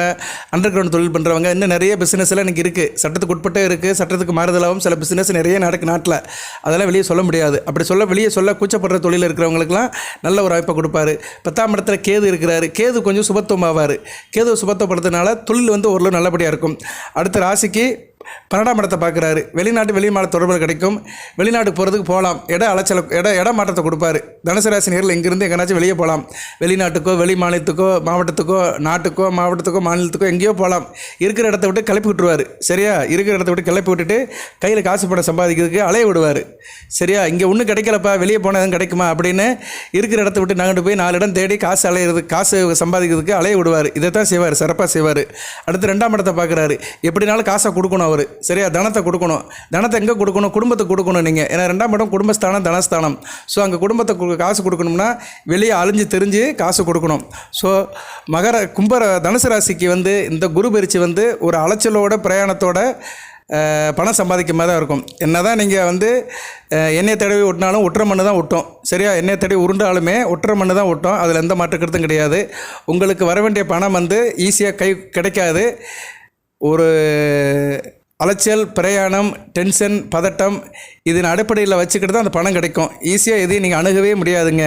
A: அண்டர் கிரவுண்ட் தொழில் பண்ணுறவங்க, இன்னும் நிறைய பிஸ்னஸ்லாம் இன்றைக்கி இருக்குது. சட்டத்துக்கு உட்பட்டே இருக்குது, சட்டத்துக்கு மாறுதலாகவும் சில பிஸ்னஸ் நிறைய நடக்கு நாட்டில். அதெல்லாம் வெளியே சொல்ல முடியாது. அப்படி வெளியே சொல்ல கூச்சப்படுற தொழில் இருக்கிறவங்களுக்குலாம் நல்ல ஒரு வாய்ப்பை கொடுப்பாரு. 10ஆம் இடத்துல கேது இருக்கிறாரு. கேது கொஞ்சம் சுபத்துவம் ஆவார். கேது சுபத்துவப்படுறதுனால தொழில் வந்து ஓரளவு நல்லபடியாக இருக்கும். அடுத்த ராசிக்கு 12ஆம் இடத்தை பார்க்குறாரு. வெளிநாட்டு வெளிமாநில தொடர்புகள் கிடைக்கும். வெளிநாட்டுக்கு போகிறதுக்கு போகலாம். இட மாற்றத்தை கொடுப்பாரு. தனுசு ராசி நேரில் இங்கேருந்து எங்கேனாச்சும் வெளியே போகலாம். வெளிநாட்டுக்கோ வெளி மாநிலத்துக்கோ மாவட்டத்துக்கோ நாட்டுக்கோ மாவட்டத்துக்கோ மாநிலத்துக்கோ எங்கேயோ போகலாம். இருக்கிற இடத்த விட்டு கிளப்பி விட்டுருவார். சரியா? இருக்கிற இடத்த விட்டு கிளப்பி விட்டுட்டு கையில் காசு பணம் சம்பாதிக்கிறதுக்கு அலைய விடுவார். சரியா? இங்கே ஒன்றும் கிடைக்கலப்பா, வெளியே போனால் எதுவும் கிடைக்குமா அப்படின்னு இருக்கிற இடத்த விட்டு நகண்டு போய் 4 இடம் தேடி காசு சம்பாதிக்கிறதுக்கு அலைய விடுவார். இதை தான் செய்வார், சிறப்பாக செய்வார். அடுத்து 2ஆம் இடத்தை பார்க்குறாரு. எப்படினாலும் காசை கொடுக்கணும் அவர். சரியா? தனத்தை கொடுக்கணும். தனத்தை எங்கே கொடுக்கணும்? குடும்பத்துக்கு கொடுக்கணும் நீங்கள். ஏன்னா 2ஆம் இடம் குடும்பஸ்தானம், தனஸ்தானம். ஸோ அங்கே குடும்பத்தை காசு கொடுக்கணும்னா வெளியே அழிஞ்சு தெரிஞ்சு காசு கொடுக்கணும். ஸோ தனுசு ராசிக்கு வந்து இந்த குரு பயிற்சி வந்து ஒரு அலைச்சலோட பிரயாணத்தோட பணம் சம்பாதிக்க மாதிரி தான் இருக்கும். என்ன தான் நீங்கள் வந்து எண்ணெய் தடவி ஒட்டினாலும் ஒட்டுற மண்ணு தான் ஒட்டும். சரியா? எண்ணெய் தடவி உருண்டாலுமே ஒட்டுற மண்ணு தான் ஒட்டும். அதில் எந்த மாற்று கருத்தும் கிடையாது. உங்களுக்கு வர வேண்டிய பணம் வந்து ஈஸியாக கிடைக்காது. ஒரு அலைச்சல், பிரயாணம், டென்ஷன், பதட்டம் இதன் அடிப்படையில் வச்சுக்கிட்டு தான் அந்த பணம் கிடைக்கும். ஈஸியாக எதையும் நீங்கள் அணுகவே முடியாதுங்க.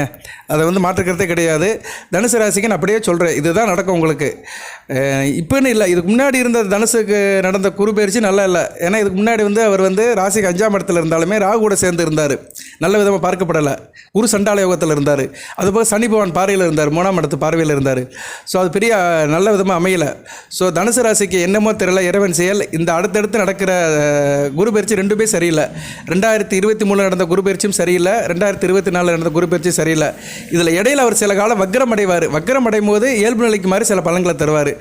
A: அதை வந்து மாற்றுக்கிறதே கிடையாது. தனுசு ராசிக்கு நான் அப்படியே சொல்கிறேன், இதுதான் நடக்கும் உங்களுக்கு. இப்போன்னு இல்லை, இதுக்கு முன்னாடி இருந்த தனுசுக்கு நடந்த குரு பயிற்சி நல்லா இல்லை. ஏன்னா இதுக்கு முன்னாடி வந்து அவர் வந்து ராசிக்கு 5ஆம் இடத்துல இருந்தாலுமே ராகு கூட சேர்ந்து இருந்தார். நல்ல விதமாக பார்க்கப்படலை. குரு சண்டால யோகத்தில் இருந்தார். அதுபோல் சனி பகவான் பார்வையில் இருந்தார், 3ஆம் இடத்து பார்வையில் இருந்தார். ஸோ அது பெரிய நல்ல விதமாக அமையலை. ஸோ தனுசு ராசிக்கு என்னமோ தெரியல, இறைவன் செயல். இந்த அடுத்தடுத்து நடக்கிற குரு பயிற்சி ரெண்டுமே சரியில்லை. 2023 நடந்த குரு பயிற்சியும் சரியில்லை, 2024 நடந்த குரு பயிற்சியும் சரியில்லை. இதில் இடையில் அவர் சில காலம் வக்ரம் அடைவார். வக்ரம் அடையும் போது இயல்பு நிலைக்கு மாதிரி சில பலன்களை தருவார்.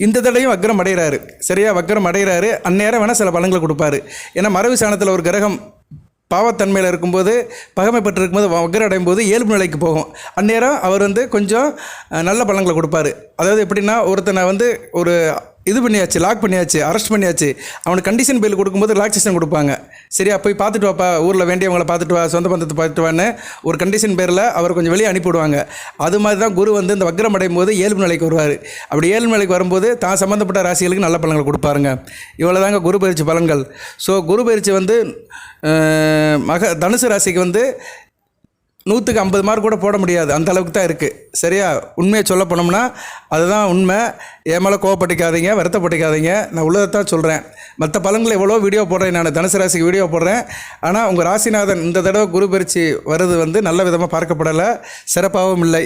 A: இந்த தடையும் வக்ரம் அடைகிறாரு. சரியா? வக்ரம் அடைகிறாரு. அந்நேரம் வேணால் சில பலன்களை கொடுப்பாரு. ஏன்னா மறைவு சாணத்தில் ஒரு கிரகம் பாவத்தன்மையில் இருக்கும்போது, பகமை பெற்று இருக்கும்போது, வக்ரம் அடையும் போது இயல்பு நிலைக்கு போகும். அந்நேரம் அவர் வந்து கொஞ்சம் நல்ல பலன்களை கொடுப்பாரு. அதாவது எப்படின்னா, ஒருத்தனை வந்து ஒரு இது பண்ணியாச்சு, லாக் பண்ணியாச்சு, அரெஸ்ட் பண்ணியாச்சு, அவனுக்கு கண்டிஷன் பெயில் கொடுக்கும்போது ரிலாக்ஸேஷன் கொடுப்பாங்க. சரியா? போய் பார்த்துட்டு வாப்பா, ஊரில் வேண்டியவங்களை பார்த்துட்டு வா, சொந்த பந்தத்தை பார்த்துட்டு வான்னு ஒரு கண்டிஷன் பேரில் அவர் கொஞ்சம் வெளியே அனுப்பிவிடுவாங்க. அது மாதிரி தான் குரு வந்து இந்த வக்ரம் அடையும் போது இயல்பு நிலைக்கு வருவார். அப்படி இயல்பு நிலைக்கு வரும்போது தான் சம்மந்தப்பட்ட ராசிகளுக்கு நல்ல பலன்களை கொடுப்பாருங்க. இவ்வளோ தாங்க குரு பயிற்சி பலன்கள். ஸோ குரு பயிற்சி வந்து தனுசு ராசிக்கு வந்து 100க்கு 50 மார்க் கூட போட முடியாது, அந்த அளவுக்கு தான் இருக்குது. சரியா? உண்மையை சொல்ல போனோம்னா அதுதான் உண்மை. என் மேலே கோவப்பட்டுக்காதீங்க, வருத்தப்பட்டுக்காதீங்க. நான் உள்ளதைத்தான் சொல்கிறேன். மற்ற பலன்களை எவ்வளோ வீடியோ போடுறேன், நான் தனுசு ராசிக்கு வீடியோ போடுறேன். ஆனால் உங்கள் ராசிநாதன் இந்த தடவை குரு பயிற்சி வருது வந்து நல்ல விதமாக பார்க்கப்படலை, சிறப்பாகவும் இல்லை.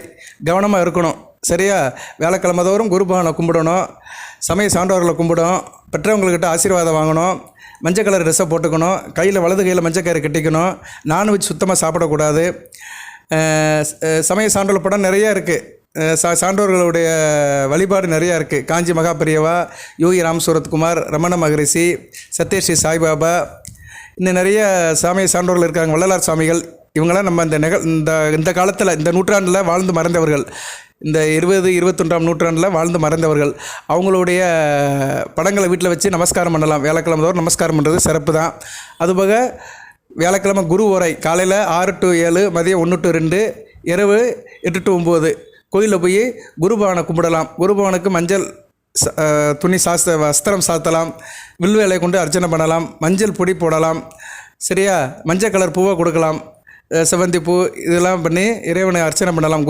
A: கவனமாக இருக்கணும். சரியா? வியாழக்கிழமை தோறும் குரு பகவானை கும்பிடணும், சமய சான்றோர்களை கும்பிடணும், பெற்றவங்கள்கிட்ட ஆசீர்வாதம் வாங்கணும், மஞ்சள் கலர் ட்ரெஸ்ஸை போட்டுக்கணும், கையில் வலது கையில் மஞ்சள் கயிறு கட்டிக்கணும், நான்வெஜ் சுத்தமாக சாப்பிடக்கூடாது. சமய சான்றோர் படம் நிறையா இருக்குது, சான்றோர்களுடைய வழிபாடு நிறையா இருக்குது. காஞ்சி மகாபெரியவா, யோகி ராம் சூரத்குமார், ரமண மகரிஷி, சத்யஸ்ரீ சாய்பாபா, இன்னும் நிறைய சமய சான்றோர்கள் இருக்காங்க. வள்ளலார் சுவாமிகள், இவங்களாம் நம்ம இந்த காலத்தில் இந்த நூற்றாண்டில் வாழ்ந்து மறைந்தவர்கள், இந்த 21ஆம் நூற்றாண்டில் வாழ்ந்து மறைந்தவர்கள். அவங்களுடைய படங்களை வீட்டில் வச்சு நமஸ்காரம் பண்ணலாம். வியாழக்கிழமை தோறும் நமஸ்காரம் பண்ணுறது சிறப்பு தான். அதுபோக வியாழக்கிழமை குரு உரை காலையில் 6 to 7, மதியம் 1 to 2, இரவு 8 to 9 கோயிலில் போய் குருபவனை கும்பிடலாம். குருபவனுக்கு மஞ்சள் துணி வஸ்திரம் சாத்தலாம், வில்வேலை கொண்டு அர்ச்சனை பண்ணலாம், மஞ்சள் பொடி போடலாம். சரியா? மஞ்சள் கலர் பூவை கொடுக்கலாம், செவந்தி பூ, இதெல்லாம் பண்ணி இறைவனை அர்ச்சனை பண்ணலாம்.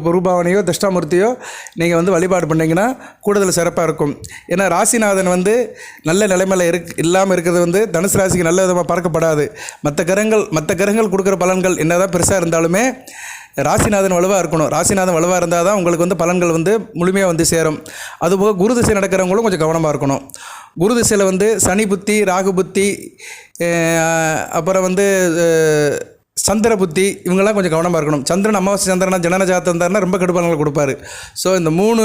A: குருபாவனையோ தட்சிணாமூர்த்தியோ நீங்கள் வழிபாடு பண்ணிங்கன்னா கூடுதல் சிறப்பாக இருக்கும். ஏன்னா ராசிநாதன் நல்ல நிலைமையில் இல்லாமல் இருக்கிறது தனுசு ராசிக்கு நல்ல விதமாக பார்க்கப்படாது. மற்ற கிரகங்கள் கொடுக்குற பலன்கள் என்ன தான் பெருசாக இருந்தாலுமே ராசிநாதன் வலுவாக இருக்கணும். ராசிநாதன் வலுவாக இருந்தால் தான் உங்களுக்கு பலன்கள் முழுமையாக சேரும். அதுபோக குரு திசை நடக்கிறவங்களும் கொஞ்சம் கவனமாக இருக்கணும். குரு திசையில் சனி புத்தி, ராகு புத்தி, அப்புறம் சந்திர புத்தி, இவங்கெல்லாம் கொஞ்சம் கவனமாக இருக்கணும். சந்திரன் அமாவாசை சந்திரனா ஜனன ஜாதகம் இருந்தாருன்னா ரொம்ப கெடுபலன்கள் கொடுப்பாரு. ஸோ இந்த 3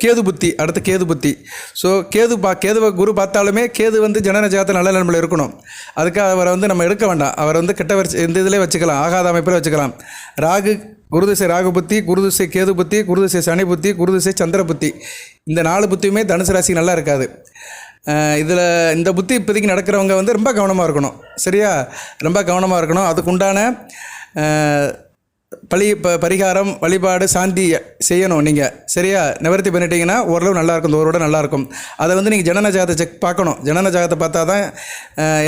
A: கேது புத்தி, அடுத்து கேது புத்தி. ஸோ கேதுவை குரு பார்த்தாலுமே கேது ஜனன ஜாதகம் நல்ல நிலைமையில் இருக்கணும். அதுக்காக அவரை நம்ம எடுக்க வேண்டாம். அவர் கெட்ட வரிசை இந்த இதிலே வச்சுக்கலாம், ஆகாத அமைப்பில் வச்சுக்கலாம். குருதிசை ராகு புத்தி, குருதிசை கேது புத்தி, குருதிசை சனி புத்தி, குருதிசை சந்திர புத்தி, இந்த 4 புத்தியுமே தனுசு ராசி நல்லா இருக்காது. இந்த புத்தி இப்போதைக்கு நடக்கிறவங்க ரொம்ப கவனமாக இருக்கணும். சரியா? ரொம்ப கவனமாக இருக்கணும். அதுக்குண்டான பரிகாரம், வழிபாடு, சாந்தி செய்யணும் நீங்கள். சரியா? நிவர்த்தி பண்ணிட்டீங்கன்னா ஓரளவு நல்லாயிருக்கும், இந்த ஊரோட நல்லாயிருக்கும். அதை நீங்கள் ஜனன ஜாதகத்தை பார்க்கணும். ஜனன ஜாதகத்தை பார்த்தா தான்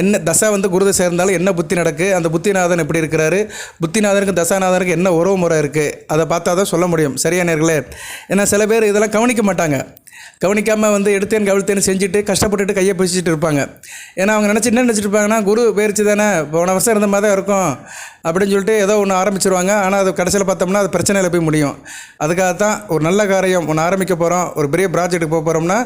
A: என்ன தசை குருதை சேர்ந்தாலும் என்ன புத்தி நடக்கு, அந்த புத்திநாதன் எப்படி இருக்கிறாரு, புத்திநாதனுக்கு தசாநாதனுக்கு என்ன உறவு முறை இருக்குது, அதை பார்த்தா தான் சொல்ல முடியும். சரியா நேர்களே? ஏன்னா சில பேர் இதெல்லாம் கவனிக்க மாட்டாங்க. கவனிக்காமல் எடுத்தேன் கவிழ்த்தேன்னு செஞ்சுட்டு கஷ்டப்பட்டுட்டு கையை பிடிச்சிட்டு இருப்பாங்க. ஏன்னா அவங்க என்ன நினச்சிட்டு இருப்பாங்கன்னா, குரு பயிற்சி தானே, போன வருஷம் இருந்த மாதிரி தான் இருக்கும் அப்படின்னு சொல்லிட்டு ஏதோ ஒன்று ஆரம்பிச்சிருவாங்க. ஆனால் அது கடைசியில் பார்த்தோம்னா அது பிரச்சனையில் போய் முடியும். அதுக்காகத்தான் ஒரு நல்ல காரியம் ஒன்று ஆரம்பிக்க போகிறோம், ஒரு பெரிய ப்ராஜெக்ட்டுக்கு போக போகிறோம்னா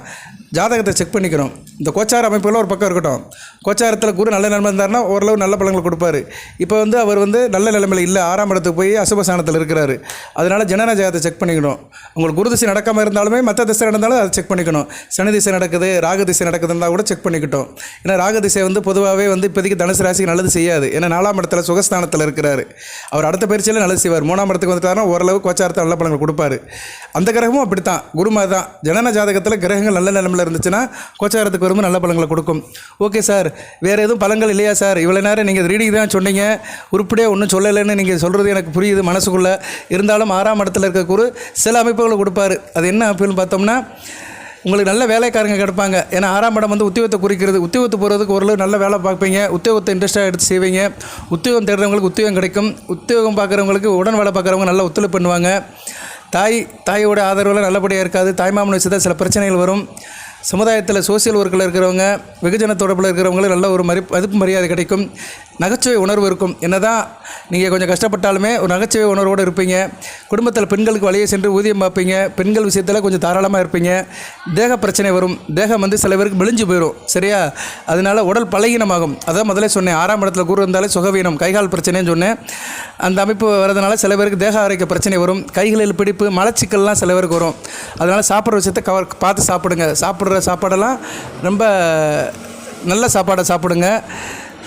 A: ஜாதகத்தை செக் பண்ணிக்கணும். இந்த கோச்சார அமைப்புகள் ஒரு பக்கம் இருக்கட்டும். கோச்சாரத்தில் குரு நல்ல நிலைமை இருந்தாருன்னா ஓரளவு நல்ல பலன்கள் கொடுப்பாரு. இப்போ அவர் நல்ல நிலைமையில் இல்லை, 6ஆம் இடத்துக்கு போய் அசுபசானத்தில் இருக்கிறாரு. அதனால் ஜனன ஜாதகத்தை செக் பண்ணிக்கணும். உங்களுக்கு குரு திசை நடக்காமல் இருந்தாலுமே மற்ற திசை நடந்தாலும் அதை செக் பண்ணிக்கணும். சனி திசை நடக்குது, ராகு திசை நடக்குதுன்னா கூட செக் பண்ணிக்கிட்டோம். ஏன்னா ராகு திசை பொதுவாகவே இப்போதைக்கு தனுசு ராசிக்கு நல்லது செய்யாது. ஏன்னா 4ஆம் இடத்துல சுகஸ்தானத்தில் இருக்கிறாரு. அவர் அடுத்த பயிற்சியில் நல்லது செய்வார். 3ஆம் இடத்துக்கு வந்துட்டாருன்னா ஓரளவு கோச்சாரத்தை நல்ல பலன்கள் கொடுப்பாரு. அந்த கிரகமும் அப்படித்தான், குருமா தான். ஜனன ஜாதகத்தில் கிரகங்கள் நல்ல நிலைமையில் இருந்துச்சுன்னா கோச்சாரத்துக்கு வரும்போது நல்ல பலன்களை கொடுக்கும். ஓகே சார், வேறு எதுவும் பலன்கள் இல்லையா சார்? இவ்வளோ நேரம் நீங்கள் ரீடிங் தான் சொன்னீங்க, உருப்படியாக ஒன்றும் சொல்லலைன்னு நீங்கள் சொல்கிறது எனக்கு புரியுது மனசுக்குள்ளே. இருந்தாலும் 6ஆம் இடத்துல இருக்க குரு சில அமைப்புகளை கொடுப்பாரு. அது என்ன அமைப்புன்னு பார்த்தோம்னா, உங்களுக்கு நல்ல வேலைக்காரங்க கிடப்பாங்க. ஏன்னா 6ஆம் இடம் உத்தியோகத்தை குறிக்கிறது. உத்தியோகத்தை போகிறதுக்கு ஓரளவு நல்ல வேலை பார்ப்பீங்க, உத்தியோகத்தை இன்ட்ரெஸ்ட்டாக எடுத்து செய்வீங்க. உத்தியோகம் தேடுறவங்களுக்கு உத்தியோகம் கிடைக்கும். உத்தியோகம் பார்க்குறவங்களுக்கு உடன் வேலை பார்க்குறவங்க நல்லா ஒத்துழைப்பு பண்ணுவாங்க. தாயோட ஆதரவில் நல்லபடியாக இருக்காது. தாய்மாமன் விஷயத்தில் சில பிரச்சனைகள் வரும். சமுதாயத்தில் சோசியல் ஒர்க்கில் இருக்கிறவங்க, வெகுஜன தொடர்பில் இருக்கிறவங்களுக்கு நல்ல ஒரு மதிப்பு மரியாதை கிடைக்கும். நகைச்சுவை உணர்வு இருக்கும். என்ன தான் நீங்கள் கொஞ்சம் கஷ்டப்பட்டாலுமே ஒரு நகைச்சுவை உணர்வோடு இருப்பீங்க. குடும்பத்தில் பெண்களுக்கு வழியே சென்று ஊதியம் பார்ப்பீங்க. பெண்கள் விஷயத்தில் கொஞ்சம் தாராளமாக இருப்பீங்க. தேக பிரச்சனை வரும். தேகம் சில பேருக்கு மெலிஞ்சு போயிடும். சரியா? அதனால் உடல் பலகீனமாகும். அதான் முதல்ல சொன்னேன், 6ஆம் இடத்துல குரு இருந்தாலே சுகவீனம், கைகால் பிரச்சனைன்னு சொன்னேன். அந்த அமைப்பு வரதுனால சில பேருக்கு தேக ஆரோக்கிய பிரச்சனை வரும். கைகளில் பிடிப்பு, மலச்சிக்கல்லாம் சில பேருக்கு வரும். அதனால் சாப்பிட்ற விஷயத்தை பார்த்து சாப்பிடுங்க. சாப்பிட்ற சாப்பாடெல்லாம் ரொம்ப நல்ல சாப்பாடை சாப்பிடுங்க.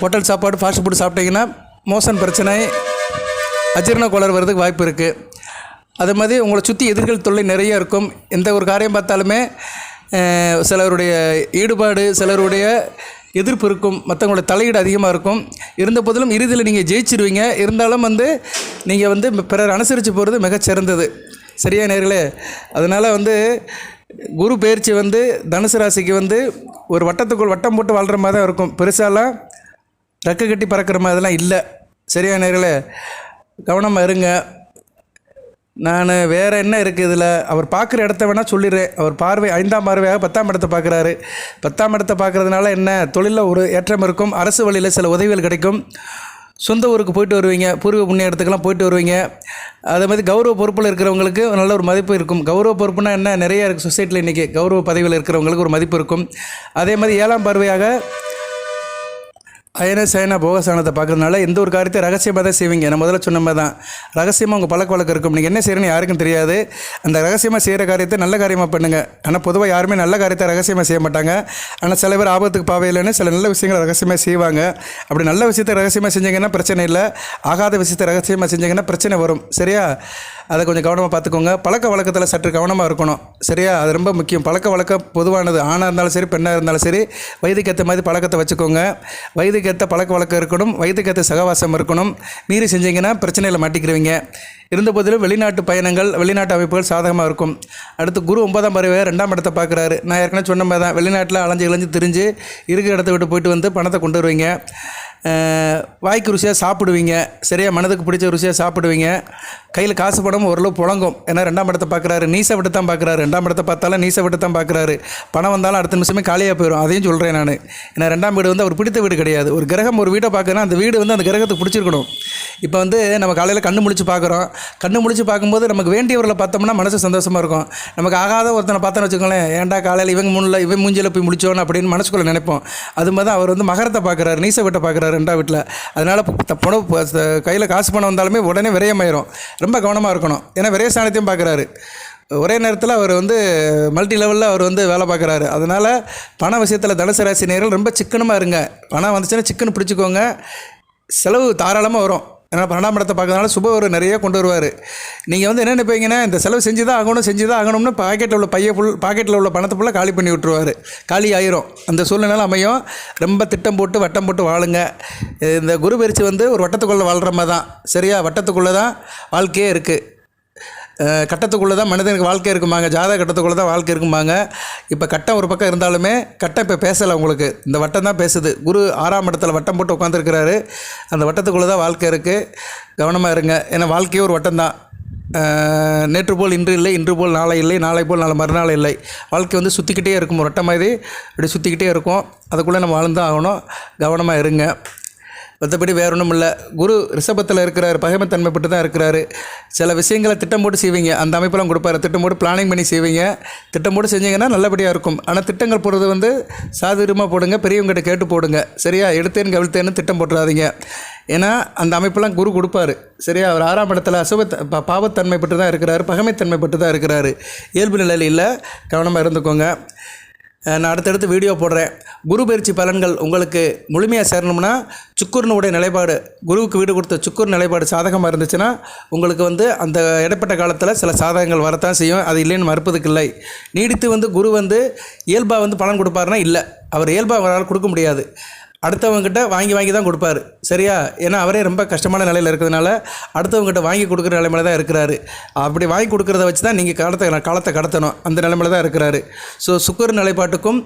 A: ஹோட்டல் சாப்பாடு, ஃபாஸ்ட் ஃபுட் சாப்பிட்டீங்கன்னா மோசன் பிரச்சனை, அஜீரண கோளாறு வர்றதுக்கு வாய்ப்பு இருக்குது. அது மாதிரி உங்களை சுற்றி எதிர்கள் தொல்லை நிறைய இருக்கும். எந்த ஒரு காரியம் பார்த்தாலுமே சிலருடைய ஈடுபாடு, சிலருடைய எதிர்ப்பு இருக்கும். மற்றவங்களோட தலையீடு அதிகமாக இருக்கும். இருந்த போதிலும் இறுதியில் நீங்கள் ஜெயிச்சிருவீங்க. இருந்தாலும் நீங்கள் பிறர் அனுசரித்து போகிறது மிகச்சிறந்தது. சரியா நேர்களே? அதனால் குரு பயிற்சி தனுசு ராசிக்கு ஒரு வட்டத்துக்குள் வட்டம் போட்டு வாழ்கிற மாதிரி தான் இருக்கும். பெருசாலாம் ரெக்க கட்டி பறக்கிற மாதிரிலாம் இல்லை. சரியா நேர்களே? கவனமாக இருங்க. நான் வேறு என்ன இருக்குது இதில், அவர் பார்க்குற இடத்த வேணால் சொல்லிடுறேன். அவர் பார்வை 5ஆம் பார்வையாக 10ஆம் இடத்தை பார்க்குறாரு. 10ஆம் இடத்தை பார்க்குறதுனால என்ன, தொழிலில் ஒரு ஏற்றம் இருக்கும். அரசு வழியில் சில உதவிகள் கிடைக்கும். சொந்த ஊருக்கு போயிட்டு வருவீங்க, பூர்வீக புண்ணிய இடத்துக்கெல்லாம் போயிட்டு வருவீங்க. அதே மாதிரி கௌரவ பொறுப்பில் இருக்கிறவங்களுக்கு நல்ல ஒரு மதிப்பு இருக்கும். கௌரவ பொறுப்புனா என்ன, நிறையா இருக்குது சொசைட்டியில் இன்றைக்கி. கௌரவ பதவியில் இருக்கிறவங்களுக்கு ஒரு மதிப்பு இருக்கும். அதே மாதிரி 7ஆம் பார்வையாக அயன சயன போகசானத்தை பார்க்கறதுனால எந்த ஒரு காரியத்தை ரகசியமாக தான் செய்வீங்க. நான் முதல்ல சொன்ன மாதிரி தான், ரகசியமாக உங்கள் பழக்க வழக்கம் இருக்கும். நீங்கள் என்ன செய்கிறேன்னு யாருக்கும் தெரியாது. அந்த ரகசியமாக செய்கிற காரியத்தை நல்ல காரியமாக பண்ணுங்கள். ஆனால் பொதுவாக யாருமே நல்ல காரியத்தை ரகசியமாக செய்ய மாட்டாங்க. ஆனால் சில பேர் ஆபத்துக்கு பாவையில்லைன்னு சில நல்ல விஷயங்களை ரகசியமாக செய்வாங்க. அப்படி நல்ல விஷயத்தை ரகசியமாக செஞ்சீங்கன்னா பிரச்சனை இல்லை. ஆகாத விஷயத்தை ரகசியமாக செஞ்சீங்கன்னா பிரச்சனை வரும். சரியா? அதை கொஞ்சம் கவனமாக பார்த்துக்கோங்க. பழக்க வழக்கத்தில் சற்று கவனமாக இருக்கணும். சரியா? அது ரொம்ப முக்கியம். பழக்க வழக்கம் பொதுவானது. ஆணாக இருந்தாலும் சரி, பெண்ணாக இருந்தாலும் சரி, வயதுக்கு ஏற்ற மாதிரி பழக்கத்தை வச்சுக்கோங்க. வயதுக்கு ஏற்ற பழக்க வழக்கம் இருக்கணும். வயதுக்கு ஏற்ற சகவாசம் இருக்கணும். மீறி செஞ்சீங்கன்னா பிரச்சனையில் மாட்டிக்கிறவங்க. இருந்த போதிலும் வெளிநாட்டு பயணங்கள், வெளிநாட்டு அமைப்புகள் சாதகமாக இருக்கும். அடுத்து குரு 9ஆம் பார்வை 2ஆம் இடத்தை பார்க்குறாரு. நான் ஏற்கனவே சொன்ன மாதிரி தான், வெளிநாட்டில் அலைஞ்சு திரிஞ்சு இருக்கிற இடத்த விட்டு போயிட்டு வந்து பணத்தை கொண்டு வருவீங்க. வாய்க்கு ருசியாக சாப்பிடுவீங்க. சரியா? மனதுக்கு பிடிச்ச ருசியாக சாப்பிடுவீங்க. கையில் காசு பணம் ஓரளவு புழங்கும். ஏன்னா 2ஆம் இடத்தை பார்க்குறாரு. நீசை விட்டு தான் பார்க்குறாரு. 2ஆம் இடத்தை பார்த்தாலும் நீசை விட்டு தான் பார்க்குறாரு. பணம் வந்தாலும் அடுத்த நிமிஷமே காலியாக போயிடும். அதையும் சொல்கிறேன் நான். ஏன்னா 2ஆம் வீடு அவர் பிடித்த வீடு கிடையாது. ஒரு கிரகம் ஒரு வீட்டை பார்க்குறேன்னா அந்த வீடு அந்த கிரகத்துக்கு பிடிச்சிருக்கணும். இப்போ நம்ம காலையில் கண்ணு முழிச்சு பார்க்குறோம். கண்ணு முழிச்சு பார்க்கும்போது நமக்கு வேண்டியவர்களை பார்த்தோம்னா மனசு சந்தோஷமாக இருக்கும். நமக்கு ஆகாத ஒருத்தனை பார்த்தோன்னு வச்சுக்கோங்களேன், ஏன்டா காலையில் இவன் மூஞ்சியில் போய் முடிச்சோன்னு அப்படின்னு மனசுக்குள்ளே நினைப்போம். அது மாதிரி தான் அவர் மகரத்தை பார்க்குறாரு, நீசை வீட்டை பார்க்குறாரு 2ஆம் வீட்டில். அதனால் கையில் காசு பணம் வந்தாலுமே உடனே விரயமாயிரும். ரொம்ப கவனமாக இருக்கணும். ஏன்னா விரயஸ்தானத்தையும் பார்க்குறாரு. ஒரே நேரத்தில் அவர் மல்டி லெவலில் அவர் வேலை பார்க்குறாரு. அதனால் பண விஷயத்தில் தனுசு ராசி நேயர்கள் ரொம்ப சிக்கனமாக இருங்க. பணம் வந்துச்சுன்னா சிக்கன் பிடிச்சிக்கோங்க. செலவு தாராளமாக வரும். ஏன்னா 12ஆம் இடத்தை பார்க்கறதுனால சுப ஒரு நிறைய கொண்டு வருவார். நீங்கள் என்ன நினைப்பீங்கன்னா, இந்த செலவு செஞ்சு தான் ஆகணும்னு பாக்கெட்டில் உள்ள பாக்கெட்டில் உள்ள பணத்தை ஃபுல்லாக காலி பண்ணி விட்டுருவார். காலி ஆயிரும். அந்த சூழ்நிலை அமையும். ரொம்ப திட்டம் போட்டு வட்டம் போட்டு வாழுங்க. இந்த குரு பயிற்சி ஒரு வட்டத்துக்குள்ளே வாழ்கிற மாதிரி தான். சரியா? வட்டத்துக்குள்ளே தான் வாழ்க்கையே இருக்குது. கட்டத்துக்குள்ளே தான் மனிதனுக்கு வாழ்க்கை இருக்குமாங்க. ஜாதக கட்டத்துக்குள்ளே தான் வாழ்க்கை இருக்குமாங்க. இப்போ கட்டம் ஒரு பக்கம் இருந்தாலுமே கட்டம் இப்போ பேசலை உங்களுக்கு. இந்த வட்டம் தான் பேசுது. குரு 6ஆம் இடத்துல வட்டம் போட்டு உட்காந்துருக்கிறாரு. அந்த வட்டத்துக்குள்ளே தான் வாழ்க்கை இருக்குது. கவனமாக இருங்க. ஏன்னா வாழ்க்கையே ஒரு வட்டம் தான். நேற்று போல் இன்று இல்லை, இன்று போல் நாளை இல்லை, நாளை போல் நாளை மறுநாள் இல்லை. வாழ்க்கை சுற்றிக்கிட்டே இருக்கும். ஒரு வட்டம் மாதிரி இப்படி சுற்றிக்கிட்டே இருக்கும். அதுக்குள்ளே நம்ம வாழ்ந்தான் ஆகணும். கவனமாக இருங்க. மற்றபடி வேறு ஒன்றும் இல்லை. குரு ரிஷபத்தில் இருக்கிறார். பகைமைத்தன்மைப்பட்டு தான் இருக்கிறாரு. சில விஷயங்களை திட்டம் போட்டு செய்வீங்க. அந்த அமைப்பெல்லாம் கொடுப்பாரு. திட்டம் போட்டு பிளானிங் பண்ணி செய்வீங்க. திட்டம் போட்டு செஞ்சீங்கன்னா நல்லபடியாக இருக்கும். ஆனால் திட்டங்கள் போடுறது சாதுரியமாக போடுங்க. பெரியவங்ககிட்ட கேட்டு போடுங்க. சரியா? எடுத்தேன்னு கவிழ்த்தேன்னு திட்டம் போட்டுறாதீங்க. ஏன்னா அந்த அமைப்பெல்லாம் குரு கொடுப்பாரு. சரியா? அவர் 6ஆம் இடத்துல பாவத்தன்மைப்பட்டு தான் இருக்கிறாரு. பகைமைத்தன்மைப்பட்டு தான் இருக்கிறாரு. இயல்பு நிலையில் இல்லை. கவனமாக இருந்துக்கோங்க. நான் அடுத்தடுத்து வீடியோ போடுறேன். குரு பயிற்சி பலன்கள் உங்களுக்கு முழுமையாக சேரணும்னா சுக்குரனுடைய நிலைப்பாடு, குருவுக்கு வீடு கொடுத்த சுக்குர் நிலைப்பாடு சாதகமாக இருந்துச்சுன்னா உங்களுக்கு அந்த இடைப்பட்ட காலத்தில் சில சாதகங்கள் வரத்தான் செய்யும். அது இல்லைன்னு மறுப்பதுக்கு இல்லை. நீடித்து குரு இயல்பாக பலன் கொடுப்பாருன்னா இல்லை. அவர் இயல்பாக அவரால் கொடுக்க முடியாது. அடுத்தவங்ககிட்ட வாங்கி தான் கொடுப்பார். சரியா? ஏன்னா அவரே ரொம்ப கஷ்டமான நிலையில் இருக்கிறதுனால அடுத்தவங்ககிட்ட வாங்கி கொடுக்குற நிலைமையில தான் இருக்கிறாரு. அப்படி வாங்கி கொடுக்குறத வச்சு தான் நீங்கள் காலத்தை கடத்தணும். அந்த நிலைமையில தான் இருக்கிறாரு. ஸோ சுக்கிர நிலைப்பாட்டுக்கும்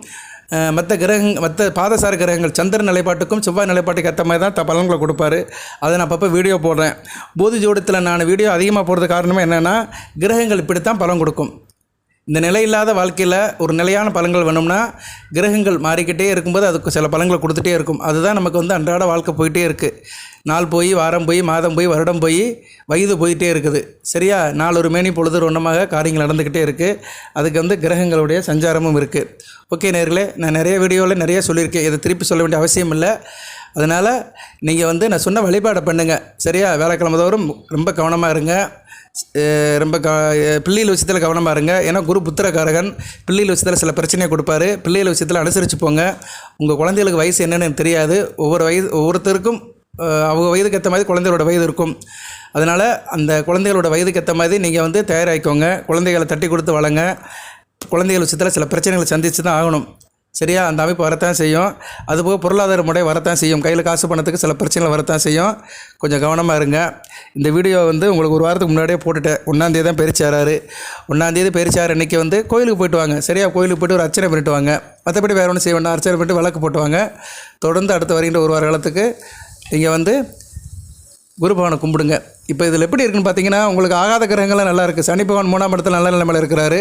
A: மற்ற பாதசார கிரகங்கள் சந்திரன் நிலைப்பாட்டுக்கும் செவ்வாய் நிலைப்பாட்டுக்கு ஏற்ற மாதிரி தான் பலன்களை கொடுப்பாரு. அதை நான் அப்பப்போ வீடியோ போடுறேன். போதி ஜோடத்தில் நான் வீடியோ அதிகமாக போடுறது காரணமே என்னென்னா, கிரகங்கள் இப்படித்தான் பலன் கொடுக்கும். இந்த நிலையில்லாத வாழ்க்கையில் ஒரு நிலையான பலன்கள் வேணும்னா கிரகங்கள் மாறிக்கிட்டே இருக்கும்போது அதுக்கு சில பலன்களை கொடுத்துட்டே இருக்கும். அதுதான் நமக்கு அன்றாட வாழ்க்கை போயிட்டே இருக்குது. நாள் போய், வாரம் போய், மாதம் போய், வருடம் போய், வயது போயிட்டே இருக்குது. சரியா? நாள் ஒரு மேனி பொழுது ஒன்றமாக காரியங்கள் நடந்துக்கிட்டே இருக்குது. அதுக்கு கிரகங்களுடைய சஞ்சாரமும் இருக்குது. ஓகே நேயர்களே, நான் நிறைய வீடியோவில் நிறைய சொல்லியிருக்கேன். இதை திருப்பி சொல்ல வேண்டிய அவசியம் இல்லை. அதனால் நீங்கள் நான் சொன்ன வழிபாடை பண்ணுங்கள். சரியா? வேலைக்கிழமை தோறும் ரொம்ப கவனமாக இருங்க. ரொம்ப பிள்ளைகள் விஷயத்தில் கவனமாக இருங்க. ஏன்னா குரு புத்திரகாரகன். பிள்ளைகள் விஷயத்தில் சில பிரச்சனையை கொடுப்பாரு. பிள்ளைகள் விஷயத்தில் அனுசரித்து போங்க. உங்கள் குழந்தைகளுக்கு வயசு என்னென்னு தெரியாது. ஒவ்வொருத்தருக்கும் அவங்க வயதுக்கு ஏற்ற மாதிரி குழந்தைகளோட வயது இருக்கும். அதனால் அந்த குழந்தைகளோட வயதுக்கு ஏற்ற மாதிரி நீங்கள் தயாராகிக்கோங்க. குழந்தைகளை தட்டி கொடுத்து வளங்க. குழந்தைகள் விஷயத்தில் சில பிரச்சனைகளை சந்தித்து தான் ஆகணும். சரியா? அந்த அமைப்பு வரத்தான் செய்யும். அதுபோக பொருளாதார முறை வரத்தான் செய்யும். கையில் காசு பணத்துக்கு சில பிரச்சனைகள் வரத்தான் செய்யும். கொஞ்சம் கவனமாக இருங்க. இந்த வீடியோ உங்களுக்கு ஒரு வாரத்துக்கு முன்னாடியே போட்டுட்டேன். 1ஆம் தேதி தான் பயிற்சியாராரு. 1ஆம் தேதி பயிற்சியார் அன்றைக்கி கோயிலுக்கு போய்ட்டு வாங்க. சரியா? கோயிலுக்கு போய்ட்டு ஒரு அர்ச்சனை பண்ணிட்டு வாங்க. மற்றபடி வேறு ஒன்றும் செய்ய வேண்டாம். அர்ச்சனை பண்ணிட்டு விளக்கு போட்டு வாங்க. தொடர்ந்து அடுத்து வருகின்ற ஒரு வார காலத்துக்கு நீங்கள் குரு பகவானை கும்பிடுங்க. இப்போ இதில் எப்படி இருக்குன்னு பார்த்தீங்கன்னா, உங்களுக்கு ஆகாத கிரகங்கள்லாம் நல்லா இருக்குது. சனி பகவான் 3ஆம் இடத்துல நல்ல நிலைமையில் இருக்கிறாரு.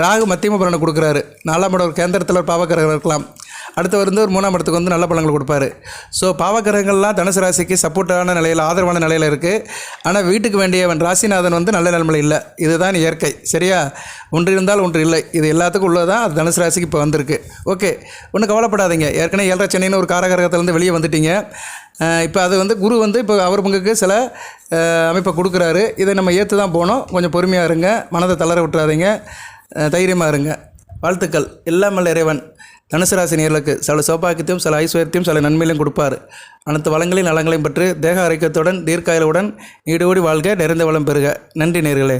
A: ராகு மத்தியம பலனை கொடுக்குறாரு. 4ஆம் இடம் ஒரு கேந்திரத்தில் ஒரு பாவ கிரகம் இருக்கலாம். அடுத்து வந்து ஒரு 3ஆம் இடத்துக்கு வந்து நல்ல பலன்கள் கொடுப்பாரு. ஸோ பாவக்கிரகங்கள்லாம் தனுசு ராசிக்கு சப்போர்ட்டான நிலையில், ஆதரவான நிலையில் இருக்குது. ஆனால் வீட்டுக்கு வேண்டியவன் ராசிநாதன் வந்து நல்ல நிலைமையில் இல்லை. இதுதான் இயற்கை. சரியா? ஒன்று இருந்தால் ஒன்று இல்லை. இது எல்லாத்துக்கும் உள்ளதான். அது தனுசு ராசிக்கு இப்போ வந்திருக்கு. ஓகே, ஒன்றும் கவலைப்படாதீங்க. ஏற்கனவே 7.5 சனின்னு ஒரு காரகரகத்திலேருந்து வெளியே வந்துட்டீங்க. இப்போ அது வந்து குரு வந்து இப்போ அவர் பங்குக்கு சில அமைப்பை கொடுக்குறாரு. இதை நம்ம ஏற்று தான் போகணும். கொஞ்சம் பொறுமையாக இருங்க, மனதை தளர விட்டுறாதீங்க, தைரியமாக இருங்க. வாழ்த்துக்கள். எல்லாம் வல்ல இறைவன் தனுசு ராசி நேயர்களுக்கு சில சௌபாக்கியத்தையும் சில ஐஸ்வர்யத்தையும் சில நன்மையிலும் கொடுப்பார். அனைத்து வளங்களையும் நலங்களையும் பெற்று தேக ஆரோக்கியத்துடன் தீர்க்காயலுடன் நீடோடி வாழ்க, நிறைந்த வளம் பெறுக. நன்றி நேயர்களே.